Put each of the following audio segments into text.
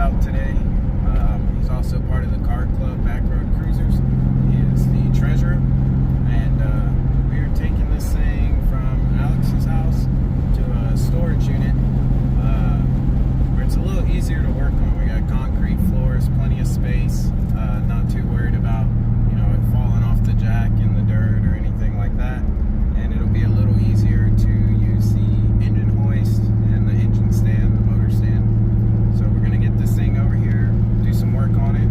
out today. He's also part of the car club Back Road Cruisers. He is the treasurer, and we're taking this thing from Alex's house to a storage unit where it's a little easier to work on. We got concrete floors, plenty of space, not too worried about it falling off the jack in the dirt or anything like that, and it'll be a little easier to use the engine hoist and the engine stand, the motor stand. So we're gonna get this thing over here, do some work on it,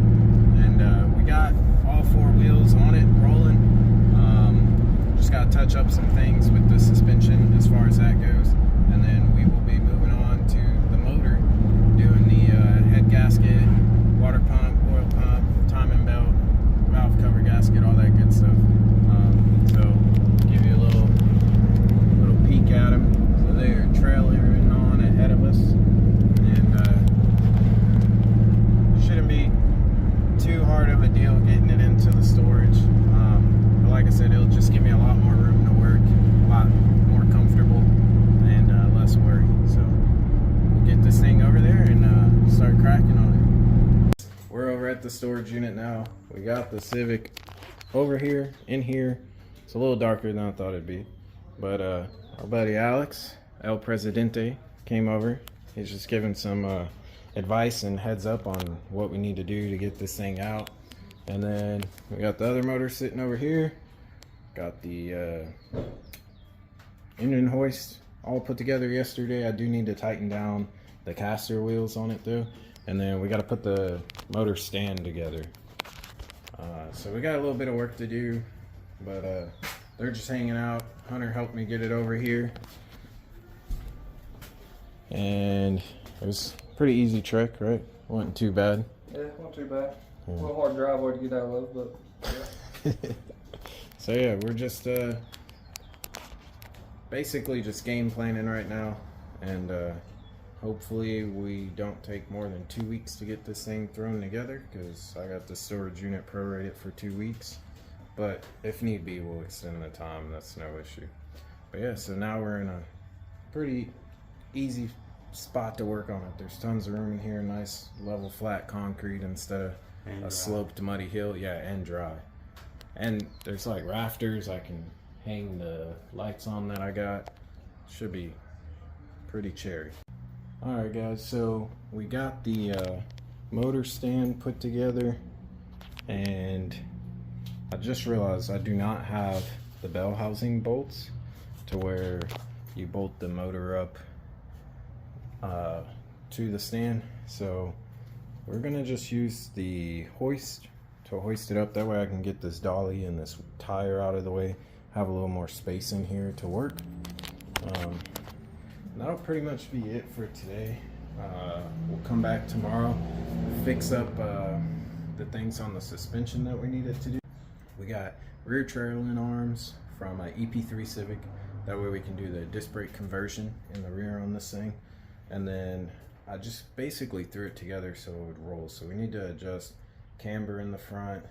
and we got all four wheels on it rolling. Just gotta touch up some things with the suspension as far as that goes, and then we will be moving on to the motor, doing the head gasket, water pump, oil pump, timing belt, valve cover gasket, all that good stuff. So give you a little peek at them. So they are trailing on ahead of us, and shouldn't be too hard of a deal getting it into the storage. But like I said, it'll just give me a lot more room to work, a lot more comfortable, and less worry. So we'll get this thing over there and start cracking on it. We're over at the storage unit now. We got the Civic over here, in here. It's a little darker than I thought it'd be. But our buddy Alex, El Presidente, came over. He's just giving some advice and heads up on what we need to do to get this thing out. And then we got the other motor sitting over here. Got the engine hoist all put together yesterday. I do need to tighten down the caster wheels on it though. And then we got to put the motor stand together. So we got a little bit of work to do, but they're just hanging out. Hunter helped me get it over here, and it was a pretty easy trick, right? Wasn't too bad. Yeah, not too bad. Yeah. A little hard driveway to get out of, but yeah. So yeah, we're just basically just game planning right now, and hopefully we don't take more than 2 weeks to get this thing thrown together, because I got the storage unit prorated for 2 weeks. But if need be, we'll extend the time. That's no issue. But yeah, so now we're in a pretty easy spot to work on it. There's tons of room in here, nice level flat concrete instead of a sloped muddy hill. Yeah, and dry. And there's like rafters. I can hang the lights on that I got. Should be pretty cherry. Alright guys, so we got the motor stand put together, and I just realized I do not have the bell housing bolts to where you bolt the motor up to the stand. So we're gonna just use the hoist to hoist it up. That way I can get this dolly and this tire out of the way, have a little more space in here to work. That'll pretty much be it for today. We'll come back tomorrow, fix up the things on the suspension that we needed to do. We got rear trailing arms from an EP3 Civic. That way we can do the disc brake conversion in the rear on this thing. And then I just basically threw it together so it would roll. So we need to adjust camber in the front.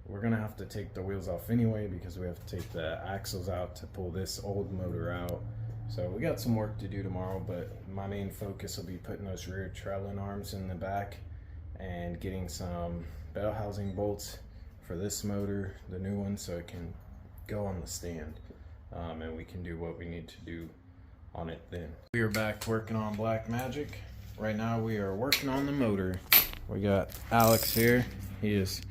We're gonna have to take the wheels off anyway, because we have to take the axles out to pull this old motor out. So we got some work to do tomorrow, but my main focus will be putting those rear trailing arms in the back and getting some bell housing bolts for this motor, the new one, so it can go on the stand, and we can do what we need to do on it then. We are back working on Black Magic. Right now we are working on the motor. We got Alex here. He has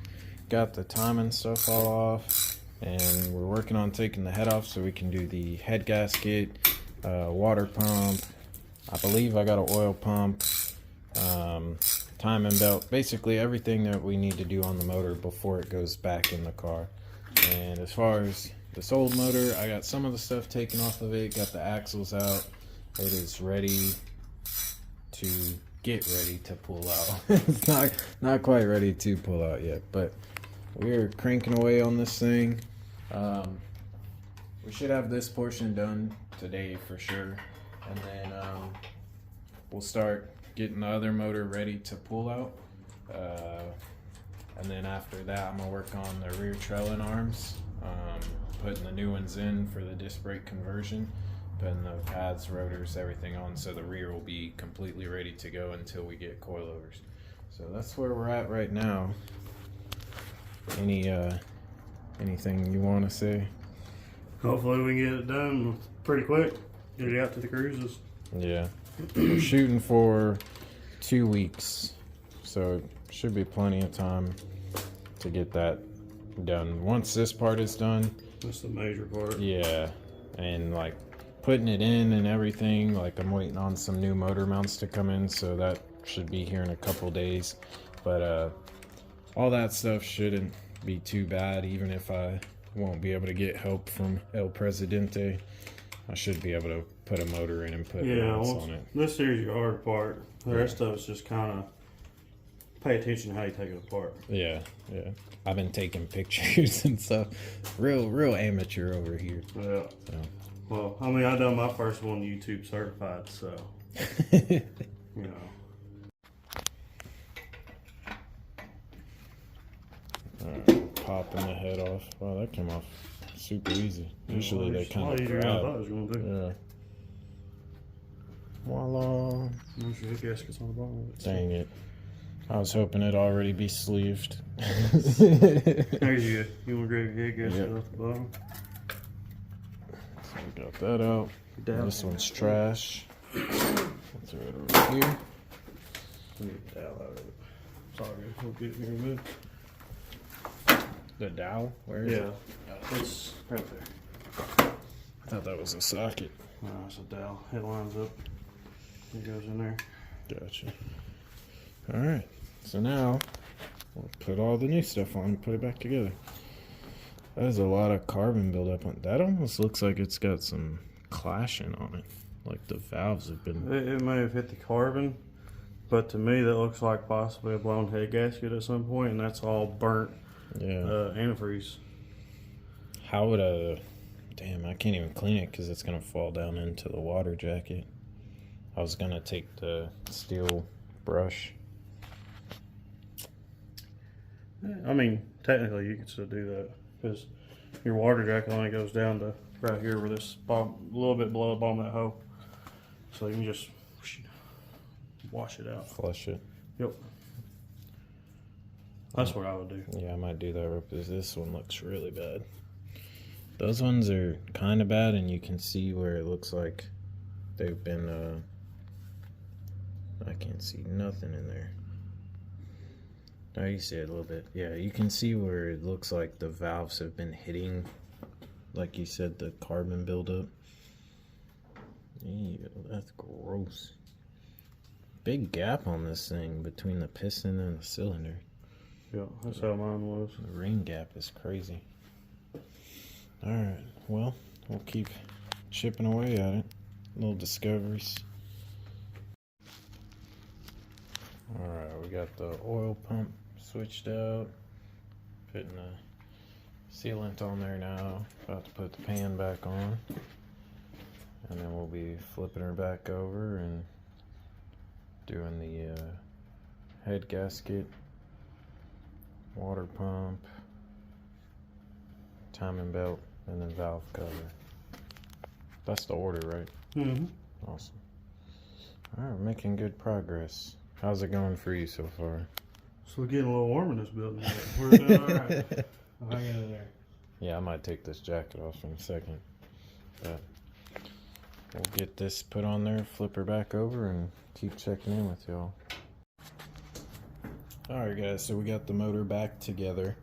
got the timing stuff all off, and we're working on taking the head off so we can do the head gasket, water pump. I believe I got an oil pump, timing belt, basically everything that we need to do on the motor before it goes back in the car. And as far as this old motor, I got some of the stuff taken off of it, got the axles out. It is ready to get ready to pull out. It's not quite ready to pull out yet, but we're cranking away on this thing. We should have this portion done today for sure, and then we'll start getting the other motor ready to pull out, and then after that I'm gonna work on the rear trailing arms, putting the new ones in for the disc brake conversion, putting the pads, rotors, everything on, so the rear will be completely ready to go until we get coilovers. So that's where we're at right now. Anything you want to say? Hopefully we can get it done pretty quick. Get it out to the cruises. Yeah, we're shooting for 2 weeks, so it should be plenty of time to get that done. Once this part is done, That's the major part. yeah, and like putting it in and everything, like I'm waiting on some new motor mounts to come in, so that should be here in a couple days. But all that stuff shouldn't be too bad, even if I won't be able to get help from El Presidente. I should be able to put a motor in and put mounts on it. This here's your hard part. The rest of it's just kind of pay attention to how you take it apart. Yeah, yeah. I've been taking pictures and stuff. Real amateur over here. Yeah. So. Well, I mean, I done my first one YouTube certified, so you know. Alright, popping the head off. Wow, that came off super easy. Usually they kind of easier than I thought it grab. was going to do. Yeah. Voila. Make sure the gasket's on the bottom of it. Dang it. I was hoping it'd already be sleeved. There's you. You want to grab your head gasket Yep. off the bottom? So we got that out. Down. This one's trash. Let's throw it over here. Let me get the dowel out of it. Sorry, we'll get it removed. The dowel? Where is it? It's right there. I thought that was a socket. No, it's a dowel. It lines up. It goes in there. Gotcha. Alright, so now we'll put all the new stuff on and put it back together. There's a lot of carbon buildup on that. Almost looks like it's got some clashing on it. Like the valves have been. It may have hit the carbon, but to me that looks like possibly a blown head gasket at some point, and that's all burnt antifreeze. How would a. Damn, I can't even clean it because it's going to fall down into the water jacket. I was going to take the steel brush. I mean, technically you could still do that because your water jacket only goes down to right here where this bottom, a little bit below the bottom of that hole. So you can just wash it out. Flush it. Yep. That's what I would do. Yeah, I might do that because this one looks really bad. Those ones are kind of bad, and you can see where it looks like they've been, I can't see nothing in there. Oh, you see it a little bit. Yeah, you can see where it looks like the valves have been hitting, like you said, the carbon buildup. Ew, that's gross. Big gap on this thing between the piston and the cylinder. Yeah, that's how mine was. The ring gap is crazy. Alright, well, we'll keep chipping away at it. Little discoveries. Alright, we got the oil pump switched out. Putting the sealant on there now. About to put the pan back on. And then we'll be flipping her back over and doing the head gasket, water pump, timing belt, and then valve cover. That's the order, right? Mm-hmm. Awesome. Alright, we're making good progress. How's it going for you so far? So we're getting a little warm in this building. We're doing all right. I'll hang in there. Yeah, I might take this jacket off in a second. But we'll get this put on there, flip her back over, and keep checking in with y'all. Alright guys, so we got the motor back together.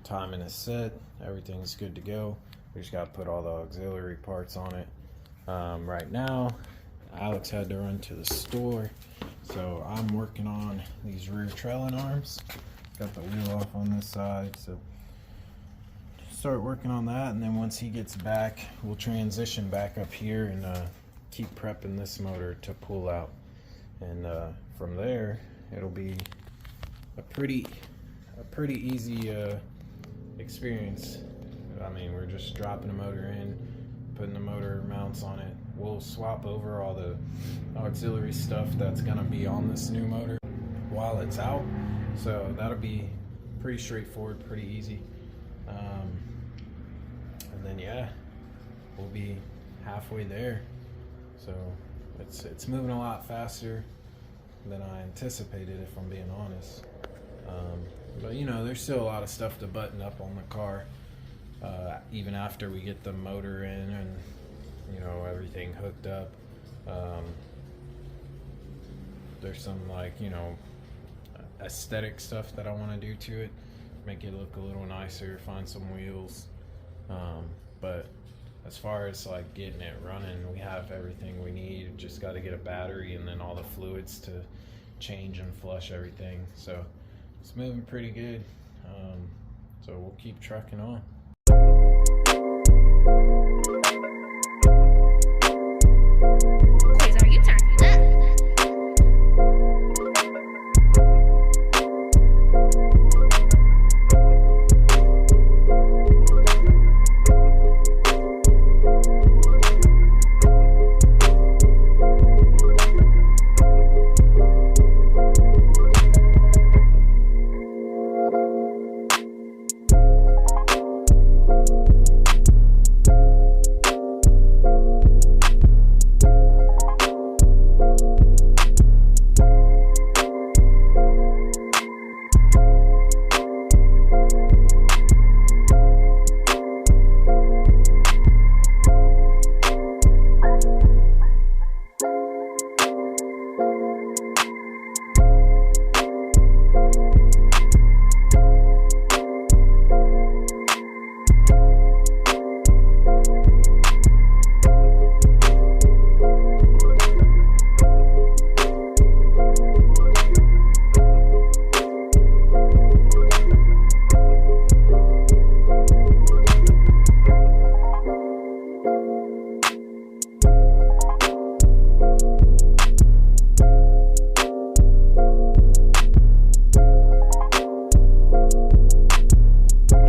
Timing is set, everything's good to go. We just got to put all the auxiliary parts on it. Right now, Alex had to run to the store, so I'm working on these rear trailing arms. Got the wheel off on this side, so start working on that, and then once he gets back, we'll transition back up here and keep prepping this motor to pull out. And from there, it'll be a pretty easy experience. I mean, we're just dropping the motor in, putting the motor mounts on it. We'll swap over all the auxiliary stuff that's gonna be on this new motor while it's out. So that'll be pretty straightforward, pretty easy. And then yeah, we'll be halfway there. So it's moving a lot faster than I anticipated, if I'm being honest. But you know, there's still a lot of stuff to button up on the car, even after we get the motor in and, you know, everything hooked up. There's some, like, you know, aesthetic stuff that I want to do to it, make it look a little nicer, find some wheels. But as far as like getting it running, we have everything we need. Just got to get a battery and then all the fluids to change and flush everything. So it's moving pretty good. So we'll keep trucking on. Boys, are you turned up?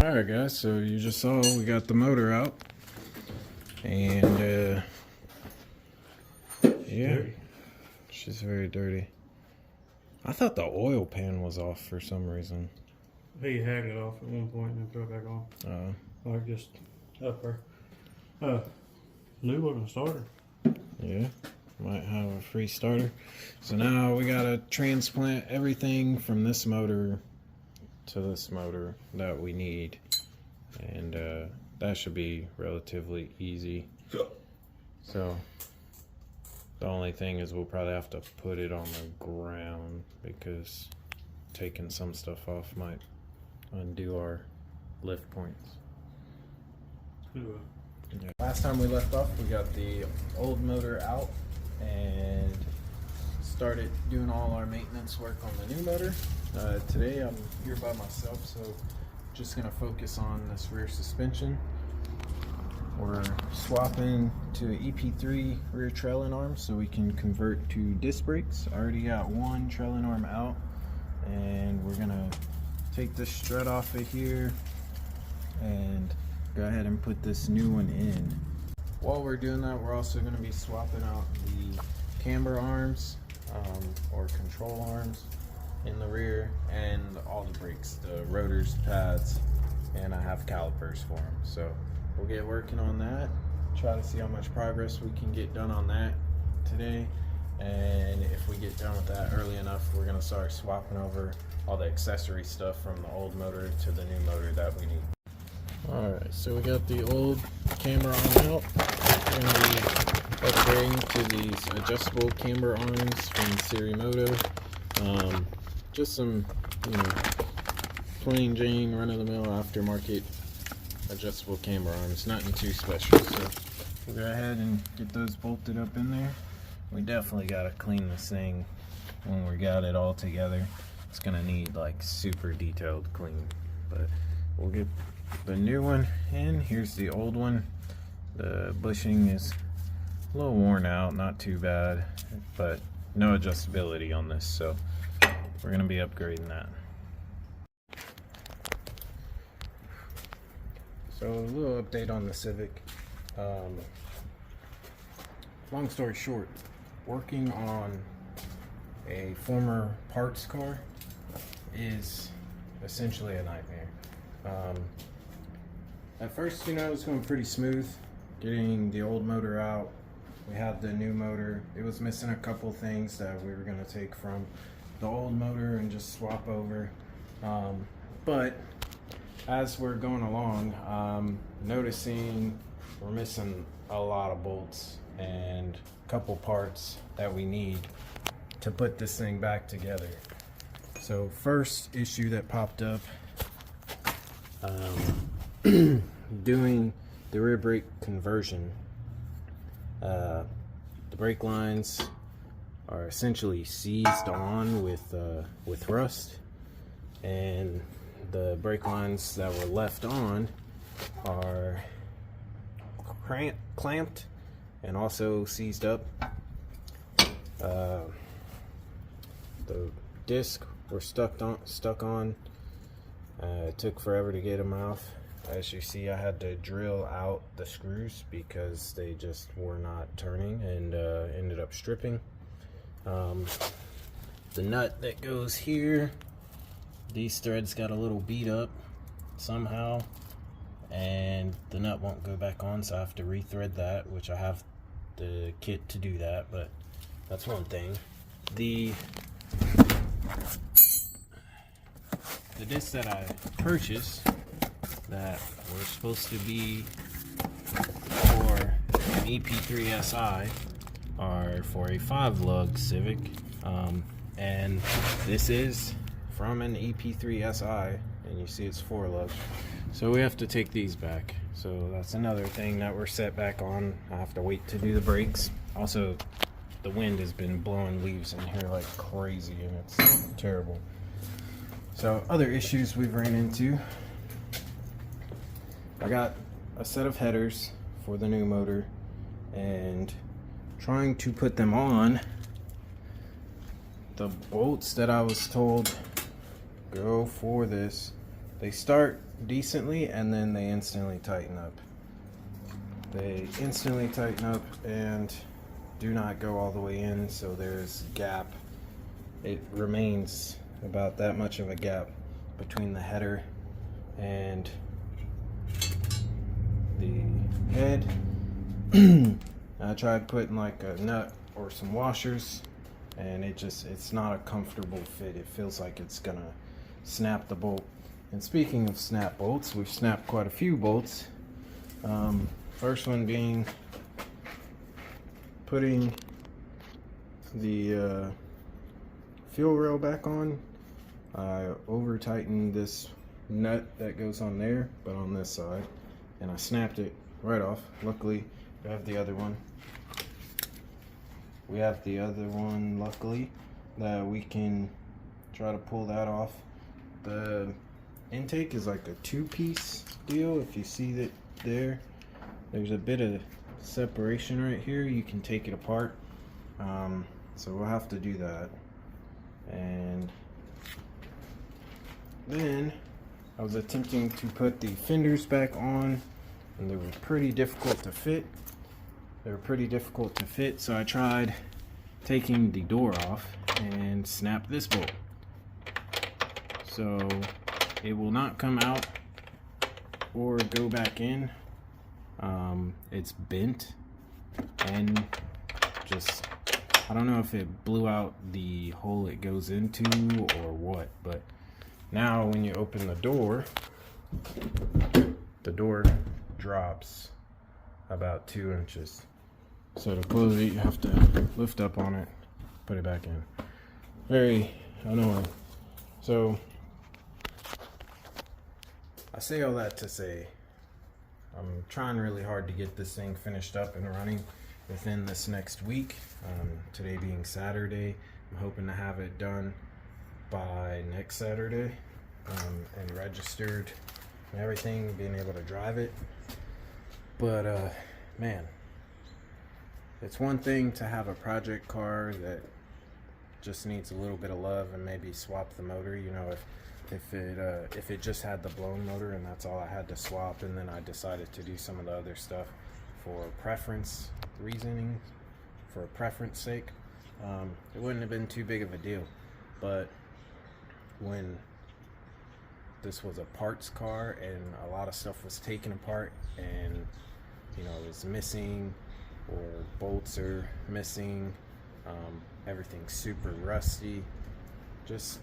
Alright guys, so you just saw we got the motor out, and yeah, she's very dirty. I thought the oil pan was off for some reason. He had it off at one point and then put it back on. Like just up there. New looking starter. Yeah, might have a free starter. So now we gotta transplant everything from this motor to this motor that we need, and that should be relatively easy. So the only thing is we'll probably have to put it on the ground, because taking some stuff off might undo our lift points. Yeah. Last time we left off, we got the old motor out and started doing all our maintenance work on the new motor. Today I'm here by myself, so just gonna focus on this rear suspension. We're swapping to EP3 rear trailing arm so we can convert to disc brakes. I already got one trailing arm out, and we're gonna take this strut off of here and go ahead and put this new one in. While we're doing that, we're also gonna be swapping out the camber arms or control arms in the rear, and all the brakes, the rotors, pads, and I have calipers for them. So we'll get working on that, try to see how much progress we can get done on that today. And if we get done with that early enough, we're gonna start swapping over all the accessory stuff from the old motor to the new motor that we need. Alright, so we got the old camber arm out. We're gonna be upgrading to these adjustable camber arms from Serimoto. Just some, you know, plain Jane, run-of-the-mill aftermarket adjustable camber arms, nothing too special. So we'll go ahead and get those bolted up in there. We definitely got to clean this thing when we got it all together. It's gonna need like super detailed clean, but we'll get the new one in. Here's the old one. The bushing is a little worn out, not too bad, but no adjustability on this, so we're gonna be upgrading that. So a little update on the Civic. Long story short, working on a former parts car is essentially a nightmare. At first, you know, it was going pretty smooth, getting the old motor out. We have the new motor. It was missing a couple things that we were going to take from the old motor and just swap over. But as we're going along, noticing we're missing a lot of bolts and a couple parts that we need to put this thing back together. So first issue that popped up, doing the rear brake conversion. The brake lines are essentially seized on with rust, and the brake lines that were left on are clamped and also seized up. The disc were stuck on. It took forever to get them off. As you see, I had to drill out the screws because they just were not turning, and ended up stripping. The nut that goes here, these threads got a little beat up somehow, and the nut won't go back on, so I have to rethread that, which I have the kit to do that, but that's one thing. The discs that I purchased that were supposed to be for an EP3SI are for a 5-lug Civic, and this is from an EP3SI, and you see it's 4-lug, so we have to take these back. So that's another thing that we're set back on. I have to wait to do the brakes. Also, the wind has been blowing leaves in here like crazy, and it's terrible. So other issues we've ran into, I got a set of headers for the new motor, and trying to put them on, the bolts that I was told go for this, they start decently and then they instantly tighten up. They instantly tighten up and do not go all the way in, so there's a gap. It remains about that much of a gap between the header and the head. I tried putting like a nut or some washers, and it's not a comfortable fit. It feels like it's gonna snap the bolt. And speaking of snap bolts, we've snapped quite a few bolts. First one being putting the fuel rail back on. I over tightened this nut that goes on there, but on this side, and I snapped it right off. Luckily, we have the other one. Luckily, that we can try to pull that off. The intake is like a 2-piece deal. If you see that there's a bit of separation right here. You can take it apart. So we'll have to do that. And then I was attempting to put the fenders back on, and they were pretty difficult to fit. So I tried taking the door off and snap this bolt. So it will not come out or go back in. It's bent, and just, I don't know if it blew out the hole it goes into or what, but now when you open the door drops about 2 inches. So to close it, you have to lift up on it, put it back in. Very annoying. So I say all that to say, I'm trying really hard to get this thing finished up and running within this next week. Today being Saturday, I'm hoping to have it done by next Saturday, and registered and everything, being able to drive it. But man, it's one thing to have a project car that just needs a little bit of love and maybe swap the motor. You know, if it just had the blown motor and that's all I had to swap, and then I decided to do some of the other stuff for preference reasoning, for preference sake, it wouldn't have been too big of a deal. But when this was a parts car and a lot of stuff was taken apart, and you know, is missing, or bolts are missing, everything's super rusty. Just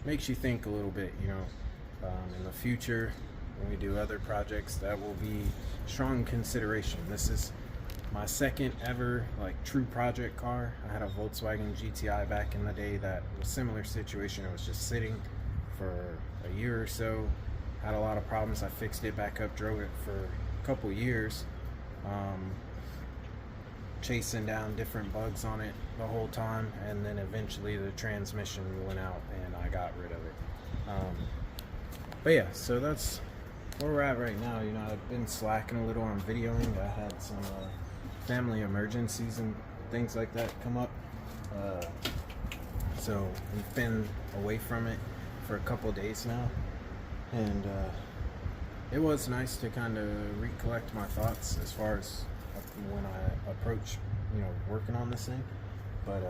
makes you think a little bit, you know. In the future, when we do other projects, that will be strong consideration. This is my second ever like true project car. I had a Volkswagen GTI back in the day that was a similar situation. It was just sitting for a year or so, had a lot of problems. I fixed it back up, drove it for a couple years, chasing down different bugs on it the whole time, and then eventually the transmission went out and I got rid of it. But yeah, so that's where we're at right now. You know, I've been slacking a little on videoing. I had some family emergencies and things like that come up, so we've been away from it for a couple days now, and it was nice to kind of recollect my thoughts as far as when I approach, you know, working on this thing. But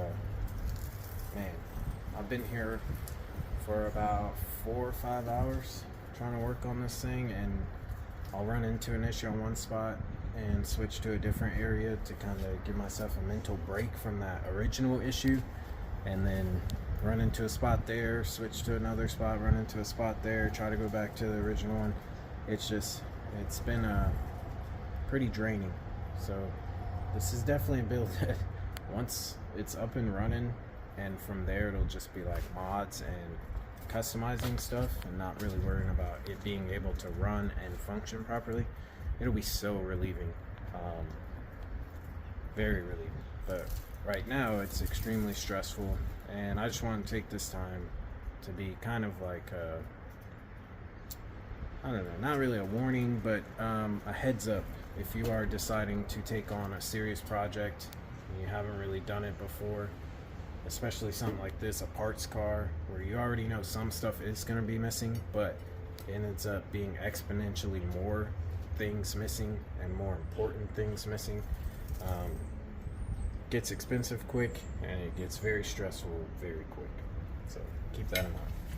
man, I've been here for about 4 or 5 hours trying to work on this thing, and I'll run into an issue on one spot and switch to a different area to kind of give myself a mental break from that original issue, and then run into a spot there, switch to another spot, run into a spot there, try to go back to the original one. It's been pretty draining. So this is definitely a build that once it's up and running, and from there it'll just be like mods and customizing stuff and not really worrying about it being able to run and function properly. It'll be so relieving, very relieving. But right now it's extremely stressful, and I just want to take this time to be kind of like I don't know, not really a warning, but a heads up. If you are deciding to take on a serious project and you haven't really done it before, especially something like this, a parts car, where you already know some stuff is going to be missing, but it ends up being exponentially more things missing and more important things missing, gets expensive quick, and it gets very stressful very quick. So keep that in mind.